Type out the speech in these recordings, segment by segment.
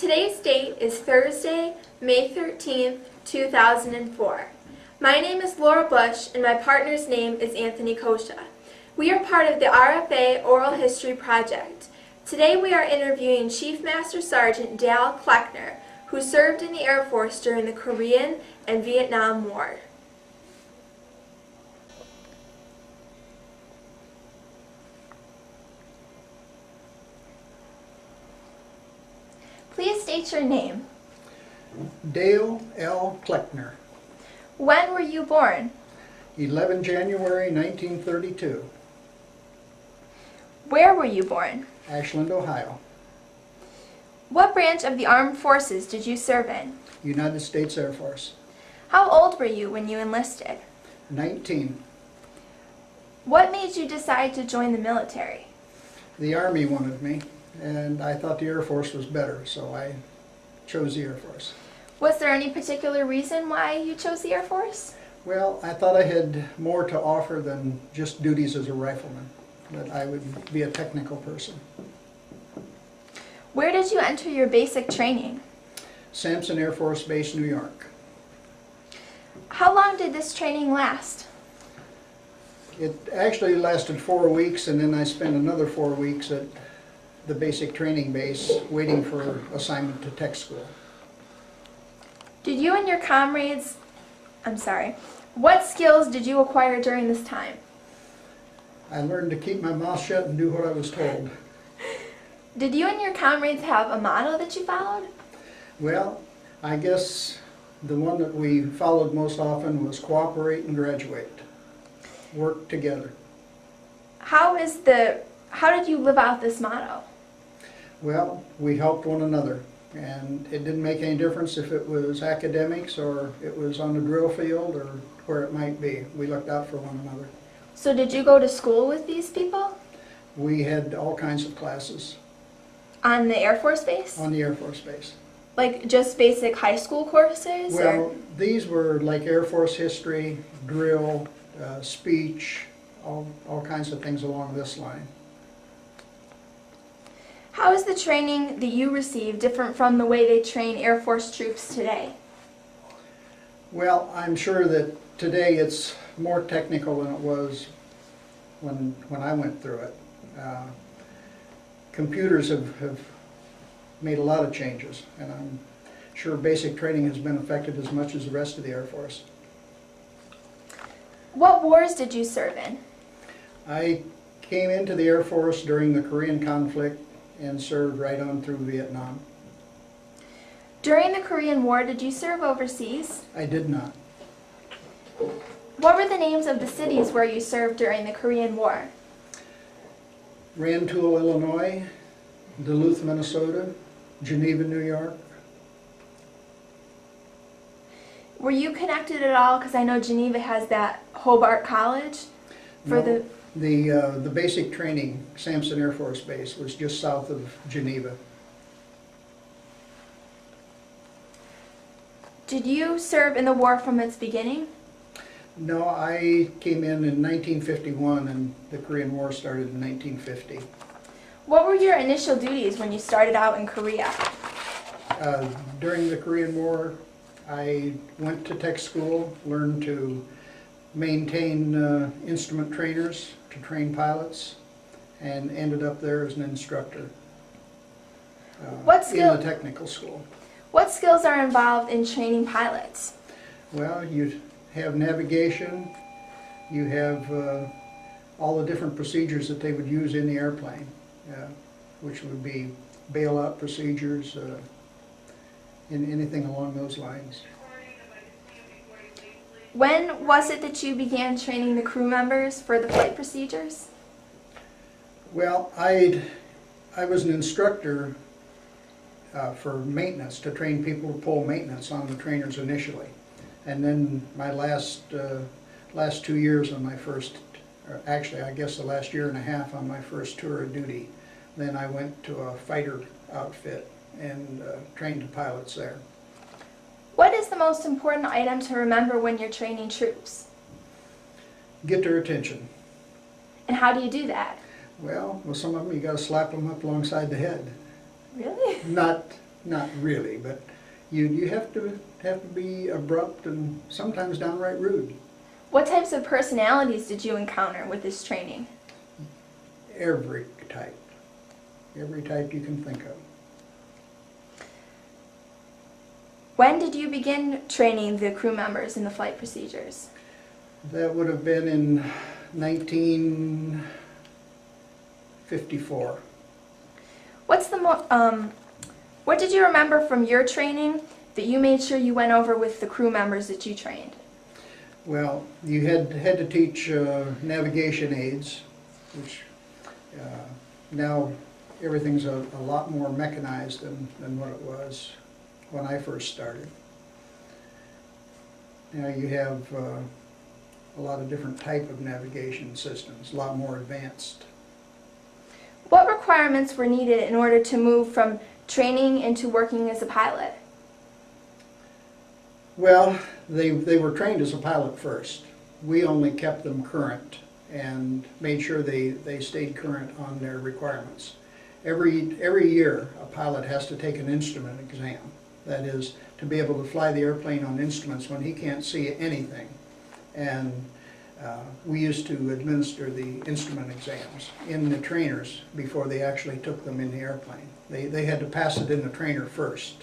Today's date is Thursday, May 13th, 2004. My name is Laura Bush and my partner's name is Anthony Coccia. We are part of the RFA Oral History Project. Today we are interviewing Chief Master Sergeant Dale Cleckner, who served in the Air Force during the Korean and Vietnam War. Please state your name. Dale L. Cleckner. When were you born? 11 January 1932. Where were you born? Ashland, Ohio. What branch of the armed forces did you serve in? United States Air Force. How old were you when you enlisted? 19. What made you decide to join the military? The Army wanted me, and I thought the Air Force was better, so I chose the Air Force. Was there any particular reason why you chose the Air Force? Well, I thought I had more to offer than just duties as a rifleman, that I would be a technical person. Where did you enter your basic training? Sampson Air Force Base, New York. How long did this training last? It actually lasted 4 weeks, and then I spent another 4 weeks at the basic training base waiting for assignment to tech school. Did you and your comrades, what skills did you acquire during this time? I learned to keep my mouth shut and do what I was told. Did you and your comrades have a motto that you followed? Well, I guess the one that we followed most often was cooperate and graduate. Work together. How did you live out this motto? Well, we helped one another, and it didn't make any difference if it was academics or it was on the drill field or where it might be. We looked out for one another. So did you go to school with these people? We had all kinds of classes. On the Air Force Base? On the Air Force Base. Like just basic high school courses? Well, these were like Air Force history, drill, speech, all kinds of things along this line. How is the training that you received different from the way they train Air Force troops today? Well, I'm sure that today it's more technical than it was when I went through it. Computers have made a lot of changes, and I'm sure basic training has been affected as much as the rest of the Air Force. What wars did you serve in? I came into the Air Force during the Korean conflict and served right on through Vietnam. During the Korean War, did you serve overseas? I did not. What were the names of the cities where you served during the Korean War? Rantoul, Illinois, Duluth, Minnesota, Geneva, New York. Were you connected at all? Because I know Geneva has that Hobart College for the basic training, Sampson Air Force Base, was just south of Geneva. Did you serve in the war from its beginning? No, I came in 1951, and the Korean War started in 1950. What were your initial duties when you started out in Korea? During the Korean War, I went to tech school, learned to maintain instrument trainers to train pilots, and ended up there as an instructor in the technical school. What skills are involved in training pilots? Well, you have navigation, you have all the different procedures that they would use in the airplane, which would be bailout procedures, anything along those lines. When was it that you began training the crew members for the flight procedures? Well, I was an instructor for maintenance, to train people to pull maintenance on the trainers initially. And then my last 2 years on my first, or actually I guess the last year and a half on my first tour of duty, then I went to a fighter outfit and trained the pilots there. What is the most important item to remember when you're training troops? Get their attention. And how do you do that? Well, with some of them you got to slap them up alongside the head. Really? Not not really, but you have to be abrupt and sometimes downright rude. What types of personalities did you encounter with this training? Every type you can think of. When did you begin training the crew members in the flight procedures? That would have been in 1954. What did you remember from your training that you made sure you went over with the crew members that you trained? Well, you had to teach navigation aids, which now everything's a lot more mechanized than what it was when I first started. Now you have a lot of different type of navigation systems, a lot more advanced. What requirements were needed in order to move from training into working as a pilot? Well, they were trained as a pilot first. We only kept them current and made sure they stayed current on their requirements. Every year, a pilot has to take an instrument exam. That is, to be able to fly the airplane on instruments when he can't see anything. And we used to administer the instrument exams in the trainers before they actually took them in the airplane. They had to pass it in the trainer first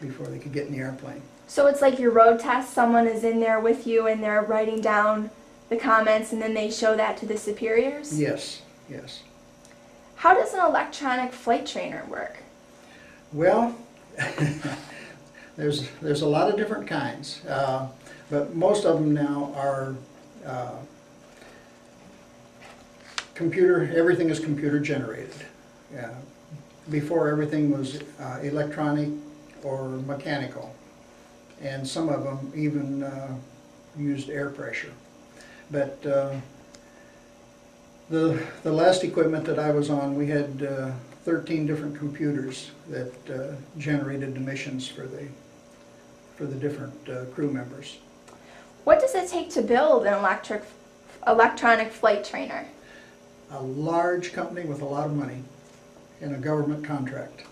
before they could get in the airplane. So it's like your road test, someone is in there with you and they're writing down the comments and then they show that to the superiors? Yes, yes. How does an electronic flight trainer work? Well, there's a lot of different kinds, but most of them now are everything is computer generated. Before, everything was electronic or mechanical, and some of them even used air pressure. But the last equipment that I was on, we had 13 different computers that generated emissions for the different crew members. What does it take to build an electronic flight trainer? A large company with a lot of money and a government contract.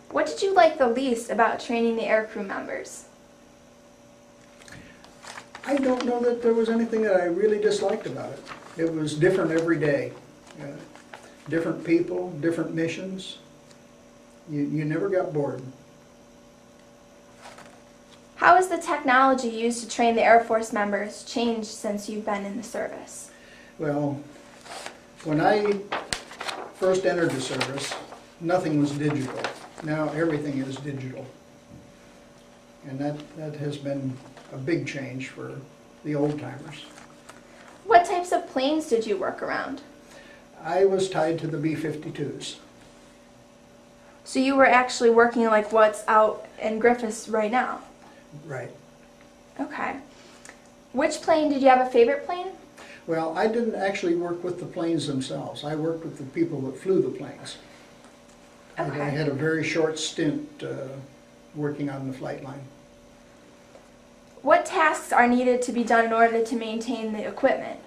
What did you like the least about training the aircrew members? I don't know that there was anything that I really disliked about it. It was different every day. Different people, different missions. You never got bored. How has the technology used to train the Air Force members changed since you've been in the service? Well, when I first entered the service, nothing was digital. Now everything is digital. And that has been a big change for the old-timers. What types of planes did you work around? I was tied to the B-52s. So you were actually working like what's out in Griffiths right now? Right. Okay. Which plane, did you have a favorite plane? Well, I didn't actually work with the planes themselves. I worked with the people that flew the planes. Okay. I had a very short stint working on the flight line. What tasks are needed to be done in order to maintain the equipment?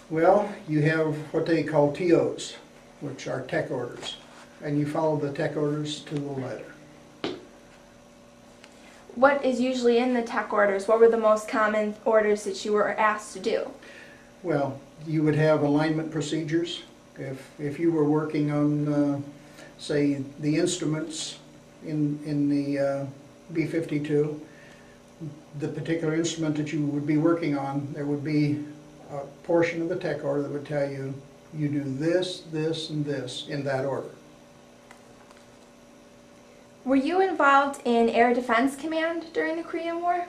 Well, you have what they call TOs, which are tech orders, and you follow the tech orders to the letter. What is usually in the tech orders? What were the most common orders that you were asked to do? Well, you would have alignment procedures. If you were working on, say, the instruments in the B-52, the particular instrument that you would be working on, there would be a portion of the tech order that would tell you, you do this, this, and this in that order. Were you involved in Air Defense Command during the Korean War?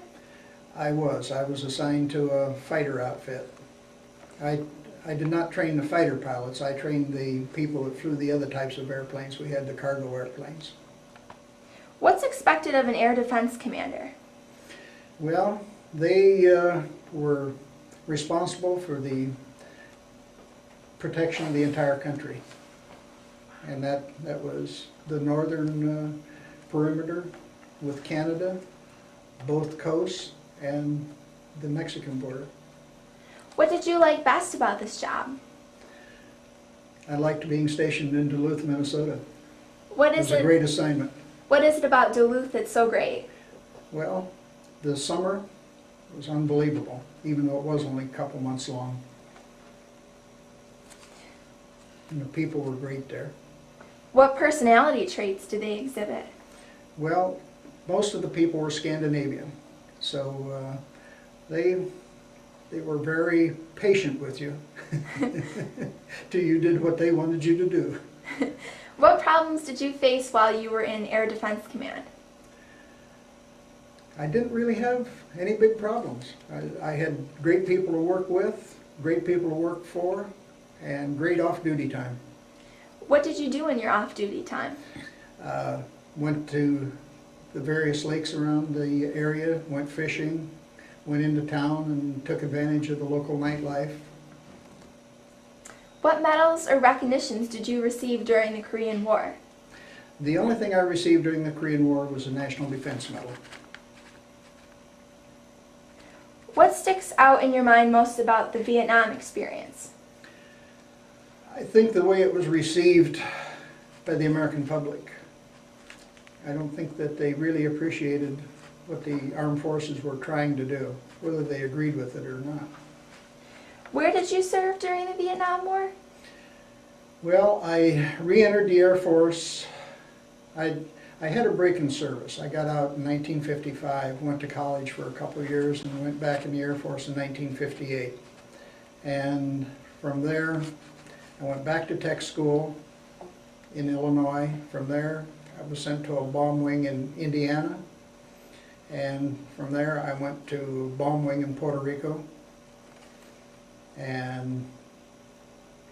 I was assigned to a fighter outfit. I did not train the fighter pilots. I trained the people that flew the other types of airplanes. We had the cargo airplanes. What's expected of an Air Defense Commander? Well, they were responsible for the protection of the entire country. And that was the northern perimeter with Canada, both coasts, and the Mexican border. What did you like best about this job? I liked being stationed in Duluth, Minnesota. What It is was a it? great assignment. What is it about Duluth that's so great? Well, the summer was unbelievable, even though it was only a couple months long. And the people were great there. What personality traits do they exhibit? Well, most of the people were Scandinavian, so they were very patient with you till you did what they wanted you to do. What problems did you face while you were in Air Defense Command? I didn't really have any big problems. I had great people to work with, great people to work for, and great off-duty time. What did you do in your off-duty time? Went to the various lakes around the area, went fishing, went into town and took advantage of the local nightlife. What medals or recognitions did you receive during the Korean War? The only thing I received during the Korean War was a National Defense Medal. What sticks out in your mind most about the Vietnam experience? I think the way it was received by the American public. I don't think that they really appreciated what the armed forces were trying to do, whether they agreed with it or not. Where did you serve during the Vietnam War? Well, I re-entered the Air Force. I had a break in service. I got out in 1955, went to college for a couple of years, and went back in the Air Force in 1958. And from there, I went back to tech school in Illinois. From there, I was sent to a bomb wing in Indiana. And from there, I went to bomb wing in Puerto Rico. And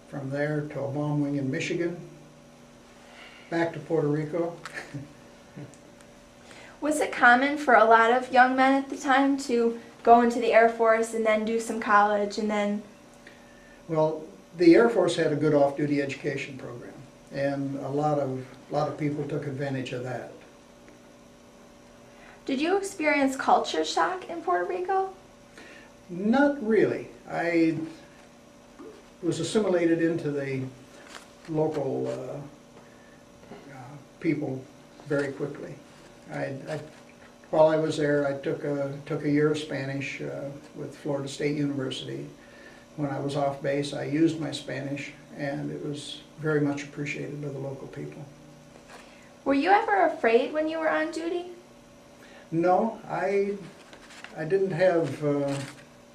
from there to a bomb wing in Michigan. Back to Puerto Rico. Was it common for a lot of young men at the time to go into the Air Force and then do some college and then... Well, the Air Force had a good off-duty education program, and a lot of people took advantage of that. Did you experience culture shock in Puerto Rico? Not really. I was assimilated into the local people very quickly. While I was there, I took a year of Spanish with Florida State University. When I was off base, I used my Spanish, and it was very much appreciated by the local people. Were you ever afraid when you were on duty? No, I didn't have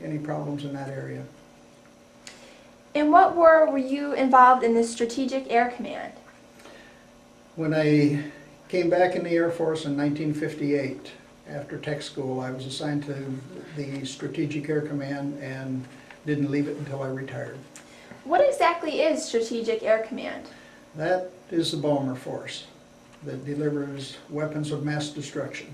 any problems in that area. In what war were you involved in the Strategic Air Command? When I came back in the Air Force in 1958, after tech school, I was assigned to the Strategic Air Command and didn't leave it until I retired. What exactly is Strategic Air Command? That is the bomber force that delivers weapons of mass destruction.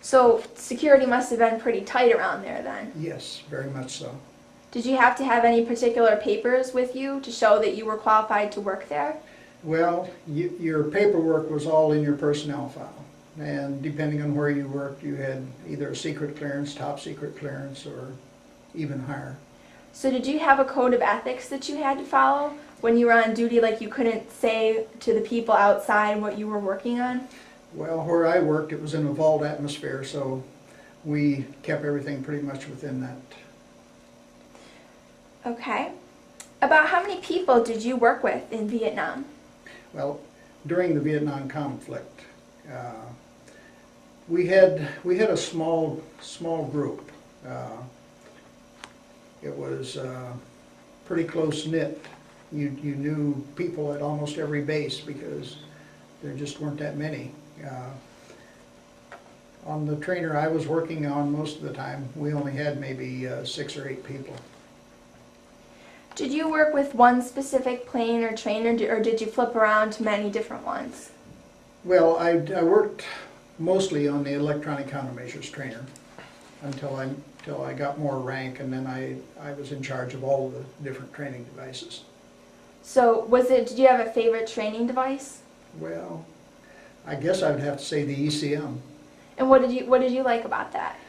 So security must have been pretty tight around there then. Yes, very much so. Did you have to have any particular papers with you to show that you were qualified to work there? Well, your paperwork was all in your personnel file. And depending on where you worked, you had either a secret clearance, top secret clearance, or even higher. So did you have a code of ethics that you had to follow when you were on duty, like you couldn't say to the people outside what you were working on? Well, where I worked, it was in a vault atmosphere, so we kept everything pretty much within that. Okay. About how many people did you work with in Vietnam? Well, during the Vietnam conflict, we had a small group. It was pretty close knit. You knew people at almost every base because there just weren't that many. On the trainer I was working on most of the time, we only had maybe 6 or 8 people. Did you work with one specific plane or trainer, or did you flip around to many different ones? Well, I worked mostly on the electronic countermeasures trainer until I got more rank, and then I was in charge of all the different training devices. So did you have a favorite training device? Well, I guess I would have to say the ECM. And what did you like about that?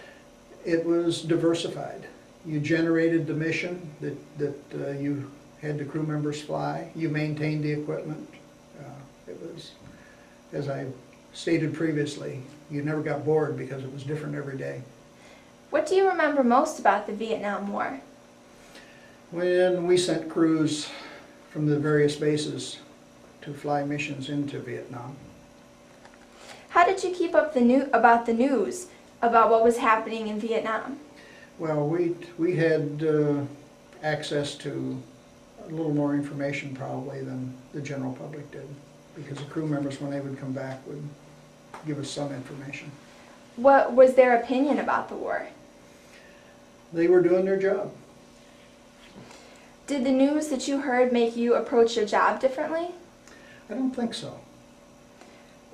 It was diversified. You generated the mission that you had the crew members fly. You maintained the equipment. It was, as I stated previously, you never got bored because it was different every day. What do you remember most about the Vietnam War? When we sent crews from the various bases to fly missions into Vietnam. How did you keep up about the news about what was happening in Vietnam? Well, we had access to a little more information probably than the general public did, because the crew members, when they would come back, would give us some information. What was their opinion about the war? They were doing their job. Did the news that you heard make you approach your job differently? I don't think so.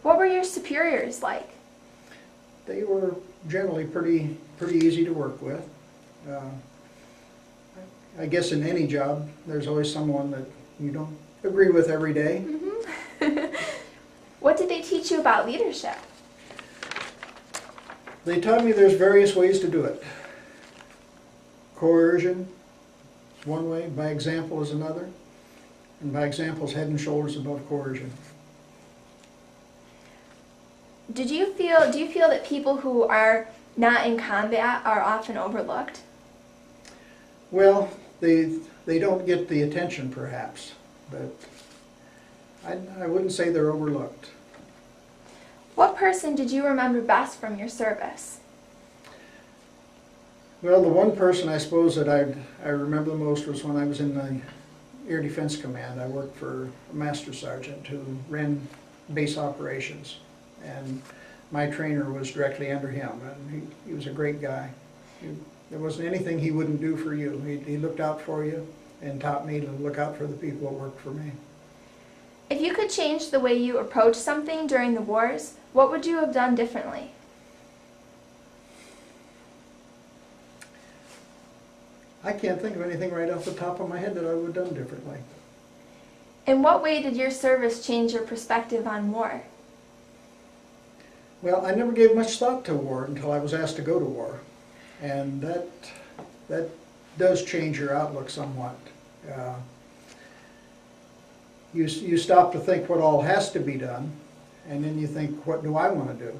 What were your superiors like? They were generally pretty easy to work with. I guess in any job, there's always someone that you don't agree with every day. Mm-hmm. What did they teach you about leadership? They taught me there's various ways to do it. Coercion is one way, by example is another, and by example is head and shoulders above coercion. Do you feel that people who are not in combat are often overlooked? Well, they don't get the attention perhaps, but I wouldn't say they're overlooked. What person did you remember best from your service? Well, the one person I suppose that I remember the most was when I was in the Air Defense Command. I worked for a master sergeant who ran base operations, and my trainer was directly under him, and he was a great guy. There wasn't anything he wouldn't do for you. He looked out for you and taught me to look out for the people that worked for me. If you could change the way you approached something during the wars, what would you have done differently? I can't think of anything right off the top of my head that I would have done differently. In what way did your service change your perspective on war? Well, I never gave much thought to war until I was asked to go to war. And that does change your outlook somewhat. You stop to think what all has to be done, and then you think, what do I want to do?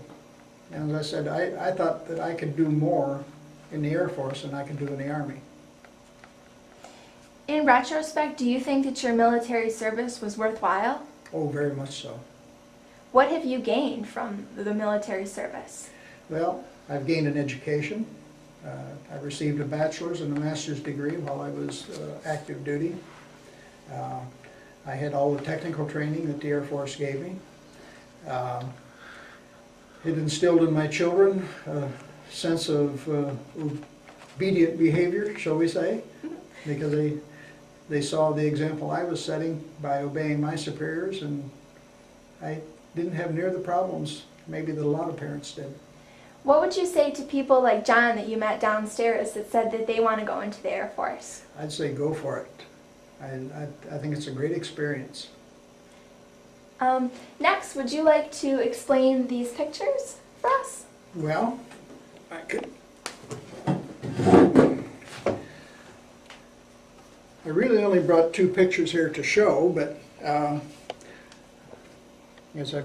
And as I said, I thought that I could do more in the Air Force than I could do in the Army. In retrospect, do you think that your military service was worthwhile? Oh, very much so. What have you gained from the military service? Well, I've gained an education. I received a bachelor's and a master's degree while I was active duty. I had all the technical training that the Air Force gave me. It instilled in my children a sense of obedient behavior, shall we say, because they saw the example I was setting by obeying my superiors, and I didn't have near the problems maybe that a lot of parents did. What would you say to people like John that you met downstairs that said that they want to go into the Air Force? I'd say go for it. I think it's a great experience. Next, would you like to explain these pictures for us? Well, I could. I really only brought two pictures here to show, but as I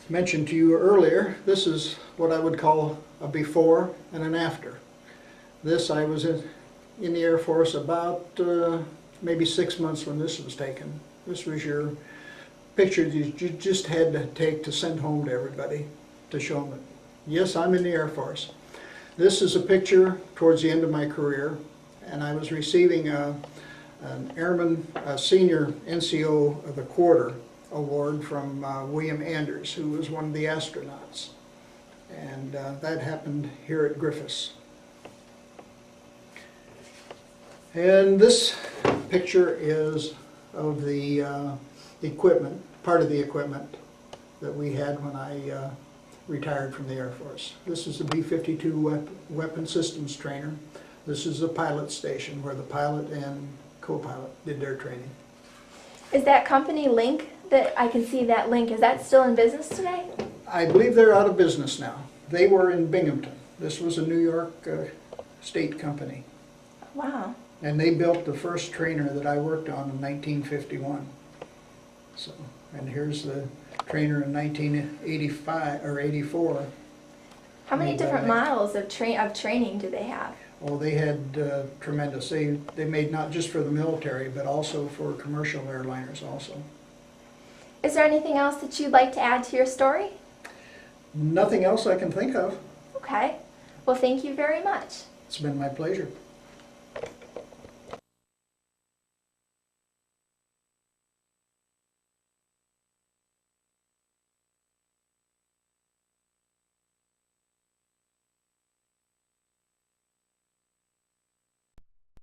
mentioned to you earlier, this is what I would call a before and an after. This, I was in the Air Force about maybe 6 months when this was taken. This was your picture you just had to take to send home to everybody to show them that, yes, I'm in the Air Force. This is a picture towards the end of my career, and I was receiving an Airman Senior NCO of the Quarter award from William Anders, who was one of the astronauts. And that happened here at Griffiths. And this picture is of the equipment, part of the equipment that we had when I retired from the Air Force. This is the B-52 weapon systems trainer. This is the pilot station where the pilot and co-pilot did their training. Is that company Link, that I can see that Link, is that still in business today? I believe they're out of business now. They were in Binghamton. This was a New York state company. Wow. And they built the first trainer that I worked on in 1951. So And here's the trainer in 1985 or 84. How many Made by different Navy. models of training do they have? Oh, they had tremendous. They made not just for the military, but also for commercial airliners also. Is there anything else that you'd like to add to your story? Nothing else I can think of. Okay. Well, thank you very much. It's been my pleasure.